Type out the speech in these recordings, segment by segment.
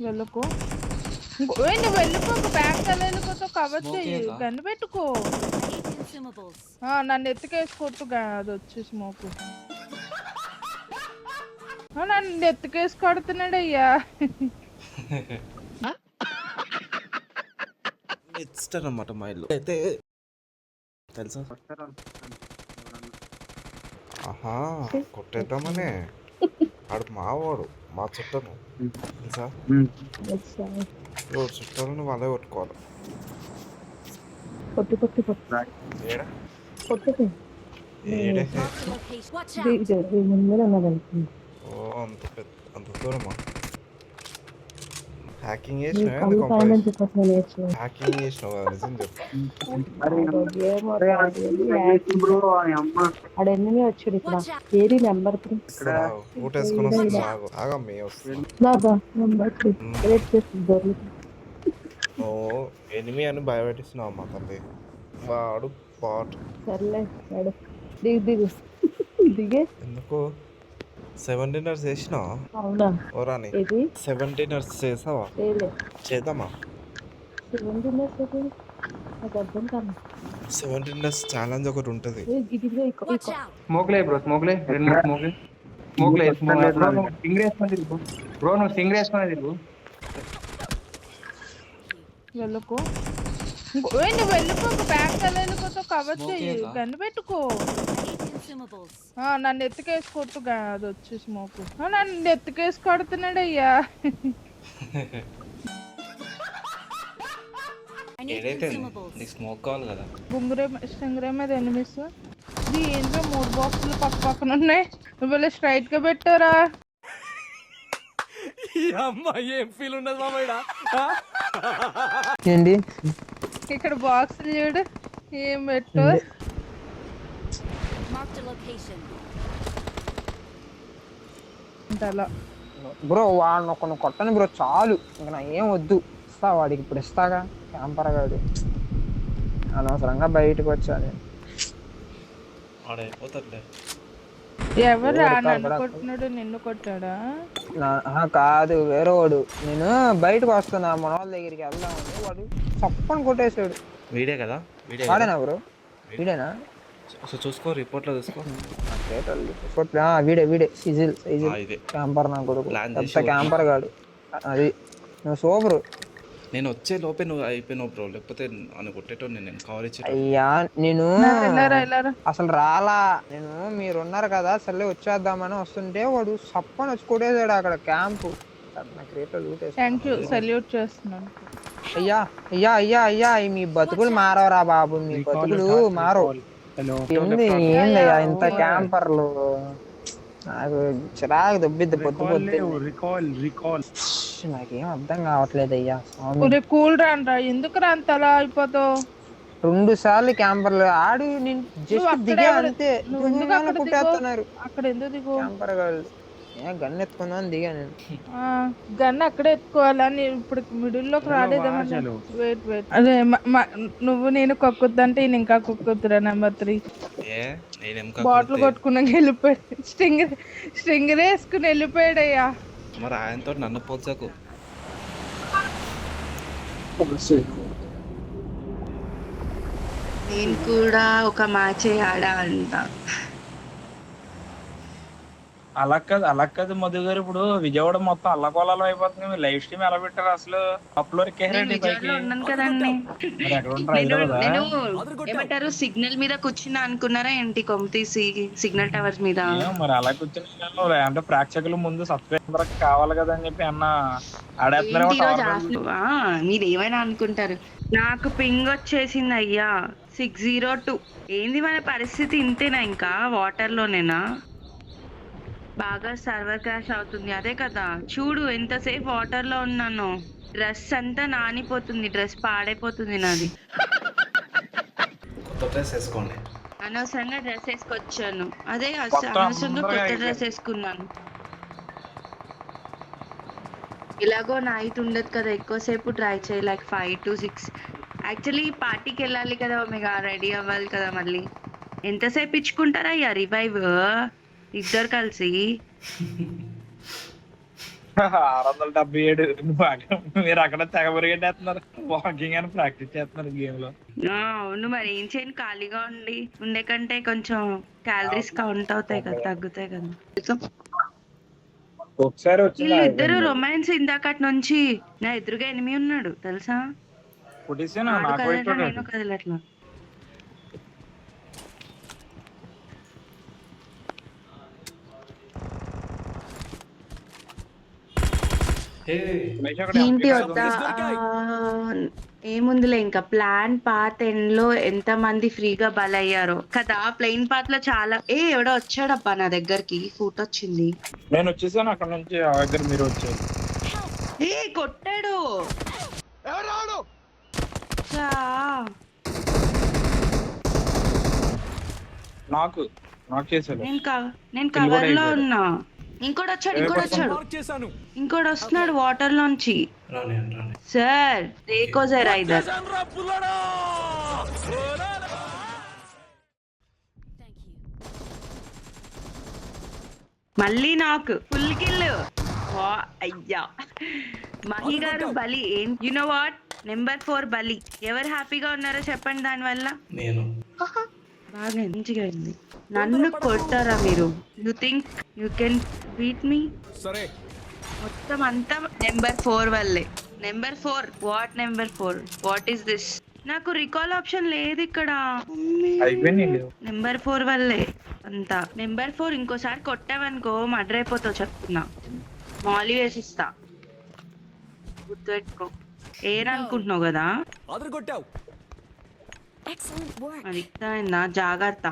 వెళ్ళకు. నువ్వు వెళ్ళిపోకు, బ్యాగ్ అలా వెళ్ళిపోతావు. కవర్ చెయ్యి, గన్ను పెట్టుకో. నన్ను ఎత్తుకేసుకొట్టు, అది వచ్చి స్మోక్. నన్ను ఎత్తుకేసి కొడుతున్నాడు అయ్యా. ఇస్తారన్నమాట మా ఇల్లు అయితే తెలుసా. ఆహా, కొట్టేద్దామనే. ఆడు మావాడు, మా చుట్టము తెలుసా. చుట్టాలను వాళ్ళే కొట్టుకోవాలి. ఓ అంత దూరమా? హ్యాకింగ్ చేసినావు హ్యాకింగ్ చేసినావు కదా, నిజం చెప్పు. ఊటేసుకుని వస్తుంది, ఆగమ్మి ఓ ఎనిమి అని భయపెట్టిస్తున్నావు అమ్మ తల్లి. వాడు పాట్ ఎందుకు 7 డిన్నర్స్ చేసినావా? ఓరాని 7 డిన్నర్స్ చేసావా? చేద్దామా? 7 డిన్నర్స్ ఛాలెంజ్ ఒకటి ఉంటుంది. స్మోక్లే బ్రో, స్మోక్లే స్మోక్లే బ్రో, నువ్వు సింగ్ వేసుకునే తిరుగు. వెళ్ళకు. నువ్వు వెళ్ళిపోకు, బ్యాగ్ అలా వెళ్ళిపోతావు. కవర్ చెయ్యి, గన్ను పెట్టుకో. నన్ను ఎత్తుకేసుకొట్టు, అది వచ్చి స్మోక్. నన్ను ఎత్తుకేసి కొడుతున్నాడు అయ్యా. స్మోక్ కావాలి కదా. స్టింగరే మీద ఎనిమిస్. ఏంటో 3 బాక్సులు పక్క పక్కన ఉన్నాయి. నువ్వు స్ట్రైట్ గా పెట్టారా? ఏం ఫీల్ ఉండదు మామయ్య. ఏంటి ఇక్కడ బాక్సులు చూడు, ఏం పెట్టు. బ్రో వాడిని ఒక కొట్టని బ్రో, చాలు ఇంకా నా ఏం వద్దు. ఇస్తా వాడికి, ఇప్పుడు ఇస్తాగా. క్యాంపర్ గాడు అనవసరంగా బయటకు వచ్చా నేను. ఎవరు నన్ను కొట్టినాడు? నిన్ను కొట్టాడా? కాదు, వేరే వాడు. నేను బయటకు వస్తున్నా, మన వాళ్ళ దగ్గరికి వెళ్దామని వాడు చప్పని కొట్టేశాడు. వీడే కదా? వాడేనా బ్రో? వీడేనా? చూసుకో, రిపోర్ట్ లో చూసుకో. వీడే సిజిల్ క్యాంపర్ నా కొడుకు, పెద్ద క్యాంపర్ గాడు. అది నువ్వు సూపరు. నేను వచ్చే లోపే నువ్వు అయిపోయినావు బ్రో, లేకపోతే అని కొట్టేటో నేను కవర్ ఇచ్చే. అయ్యా నేను అసలు రాలా, నేను మీరున్నారు కదా సర్లే వచ్చేద్దామని వస్తుంటే వాడు సప్పని వచ్చి కొట్టేసాడు అక్కడ క్యాంపు. అయ్యా అయ్యా అయ్యా అయ్యా, మీ బతుకులు మారవరా బాబు, మీ బతుకులు మారవు. ఏందయ్యా ఇంత క్యాంపర్లు, నాకు చిరాకు దొబ్బిద్ది పొద్దు నాకేం అర్థం కావట్లేదు అయ్యా. కూల్ రా, ఎందుకు రా అంతలా అయిపోతావు? 2 సార్లు క్యాంపర్లు ఆడు, నేను జస్ట్ దిగా అంతే. కుట్టేస్తున్నారు అక్కడ, ఎందుకు దిగు? క్యాంపర్ గాళ్ళు గన్ ఎత్తుకుందాం దిగా నేను. గన్ అక్కడే ఎత్తుకోవాలని. ఇప్పుడు మిడిల్ లోకి రాలేదేమో. వెయిట్ అదే నువ్వు నేను కొక్కుద్దంటే ఈయన ఇంకా కొక్కుద్దురా. నెంబర్ 3 బాటిల్ కొట్టుకున్నాక వెళ్ళిపోయాడు. స్ట్రింగర్ వేసుకుని వెళ్ళిపోయాడయ్యా. మరి ఆయనతో నన్ను పోల్చకు. నేను కూడా ఒక మ్యాచ్ ఆడా అంట. అలా కాదు మధు గారు, ఇప్పుడు విజయవాడ మొత్తం అల్లకోలాలం అయిపోతుంది. మీరు లైవ్ స్ట్రీమ్ ఎలా పెట్టారు అసలు? అప్లోడ్ ఉన్నాను కదండి. ఏమంటారు, సిగ్నల్ మీద కూర్చున్నా అనుకున్నారా ఏంటి? కొమ్మితీసి సిగ్నల్ టవర్స్ మీద. మరి అలా కూర్చుని అంటే ప్రేక్షకుల ముందు సబ్స్క్రైబర్ కావాలి కదా అని చెప్పి అన్న ఆడేస్తున్నారు. మీరు ఏమైనా అనుకుంటారు, నాకు పింగ్ వచ్చేసింది అయ్యా 602. ఏంది మన పరిస్థితి? ఇంతేనా ఇంకా? వాటర్ లోనేనా? బాగా సర్వర్ క్రాష్ అవుతుంది. అదే కదా, చూడు ఎంతసేపు వాటర్ లో ఉన్నాను. డ్రెస్ అంతా నానిపోతుంది, డ్రెస్ పాడైపోతుంది నాది. అనవసరంగా డ్రెస్ వేసుకొచ్చాను. అదే అనవసరంగా కొత్త డ్రెస్ వేసుకున్నాను. ఇలాగో నైట్ ఉండదు కదా, ఎక్కువసేపు ట్రై చేయి, లైక్ 5 to 6. యాక్చువల్లీ పార్టీకి వెళ్ళాలి కదా, మీకు రెడీ అవ్వాలి కదా. మళ్ళీ ఎంతసేపు ఇచ్చుకుంటారా అయ్యా రివైవ్ ఇద్దరు కలిసి? 677. మీరు అక్కడ తెగ పరిగెట్టేస్తున్నారు, వాకింగ్ అని ప్రాక్టీస్ చేస్తున్నారు గేమ్ లో. అవును, మరి ఏం చేయను, ఖాళీగా ఉండే కంటే కొంచెం క్యాలరీస్ కౌంట్ అవుతాయి కదా, తగ్గుతాయి కదా. ఒకసారి వచ్చింది వీళ్ళు ఇద్దరు రొమాన్స్ ఇందాకటి నుంచి. నా ఎదురుగా ఎనిమి ఉన్నాడు తెలుసా, పుట్టిస్తాను ఆడు నాకు కదలట్లా, వైపు నేను కదలట్లా. ఏంటి వద్దా? ఏముందిలే, ఇంకా ప్లాన్ పాత్ ఎండ్ లో ఎంత మంది ఫ్రీగా బలయ్యారో కదా. ప్లెయిన్ పాత్ లో చాలా ఎవడో వచ్చాడబ్బా నా దగ్గరికి, ఫుట్ వచ్చింది. నేను వచ్చేసాను అక్కడ నుంచి, ఆ దగ్గర మీరు వచ్చారు. కొట్టాడు. చా. నాకు చేశాడు. నేను కవర్ లో ఉన్నా. ఇంకోటి వచ్చాడు. ఇంకోటి వస్తున్నాడు వాటర్ లోంచి. సార్ దేకో జరా ఇధర్. మళ్ళీ నాకు ఫుల్ కిల్. అయ్యా మహి గారు బలి. యు నో వాట్, నెంబర్ 4 బలి. ఎవరు హ్యాపీగా ఉన్నారో చెప్పండి. దాని వల్ల బాగా మంచిగా అయింది. నన్ను కొట్టారా మీరు? You think you can beat me? మొత్తం అంతా నెంబర్ 4 వల్లే. Number 4 what? Number 4 what is this? నాకు రికాల్ ఆప్షన్ లేదు ఇక్కడ. నెంబర్ 4 వల్లే అంతా. నెంబర్ 4 ఇంకోసారి కొట్టావనుకో మర్డర్ అయిపోతావు చెప్తున్నా. మాలీ వేసిస్తా, గుర్తుపెట్టుకో. ఏరనుకుంటున్నావు కదా, అది అయిందా? జాగ్రత్త.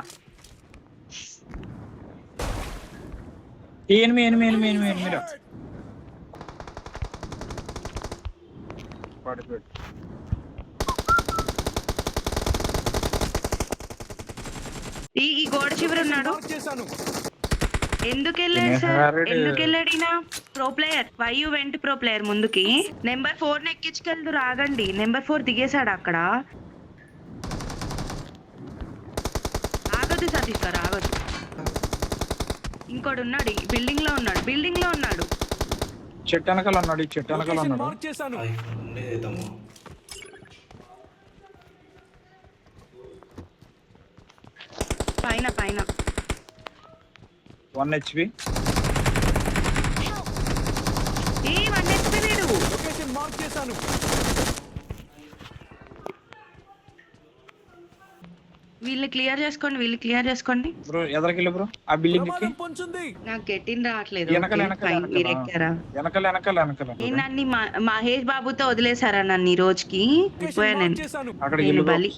ఈ గోడ చివరి ఉన్నాడు. ఎందుకు వెళ్ళాడు సార్? ఎందుకు వెళ్ళాడినా? Pro player. Why you went pro player ముందుకి? నెంబర్ 4 ని ఎక్కించుకెళ్తూ రాగండి. నెంబర్ 4 దిగేశాడు అక్కడ. ఆగదు సతీష్ గారు, ఆగదు. ఇంకోటి ఉన్నాడు, బిల్డింగ్ లో ఉన్నాడు. చెట్టు వెనకాల ఉన్నాడు. పైన 1 HP. 1 HP వీడు. వీళ్ళు క్లియర్ చేసుకోండి. బ్రో ఎదరకెళ్ళి బ్రో, ఆ బిల్డింగ్ ఎక్కి. నాకు గెట్టిన్ రావట్లేదు. వెనకాల మీరు ఎక్కారా? వెనకాల నన్ను మహేష్ బాబుతో వదిలేసారా నన్ను ఈ రోజుకి? నేను బలి.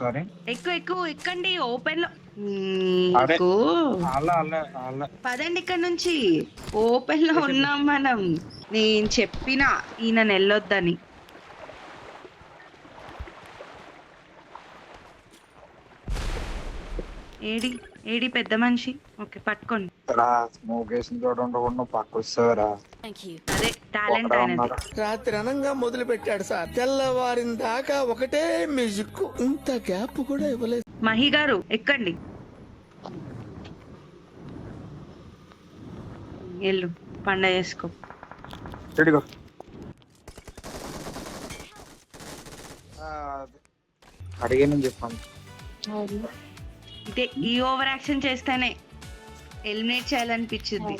ఎక్కువ ఎక్కండి ఓపెన్ లో. పదండి ఇక్కడ నుంచి. ఓపెన్ లో ఉన్నాం మనం. నేను చెప్పినా ఈయన వెళ్ళొద్దని. ఏడి పెద్ద మనిషి. ఓకే పట్టుకోండి. అదే టాలెంట్ అయినది. రాత్రి అనంగా మొదలు పెట్టాడు సార్, తెల్లవారిన దాకా ఒకటే మ్యూజిక్. ఇంత గ్యాప్ కూడా ఇవ్వలేదు. మహి గారు ఎక్కండి. ఎల్లు పండగ చేసుకో. అడిగానని చెప్పాను. అంటే ఈ ఓవర్ యాక్షన్ చేస్తేనే ఎలిమినేట్ చేయాలనిపించింది.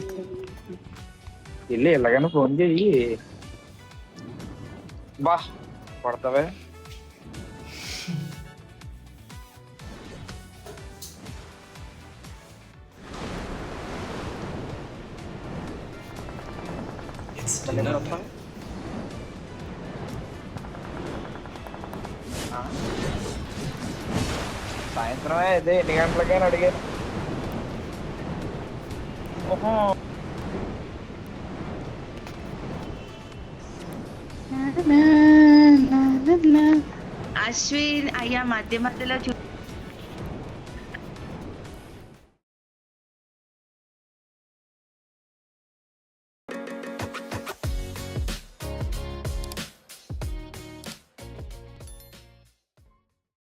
వెళ్ళి ఎలాగైనా ఫోన్ చెయ్యి. బా పడతావే. సాయంత్రమే అదే ఎన్ని గంటలకైనా అడిగాను. అశ్విన్ అయ్యా మధ్య మధ్యలో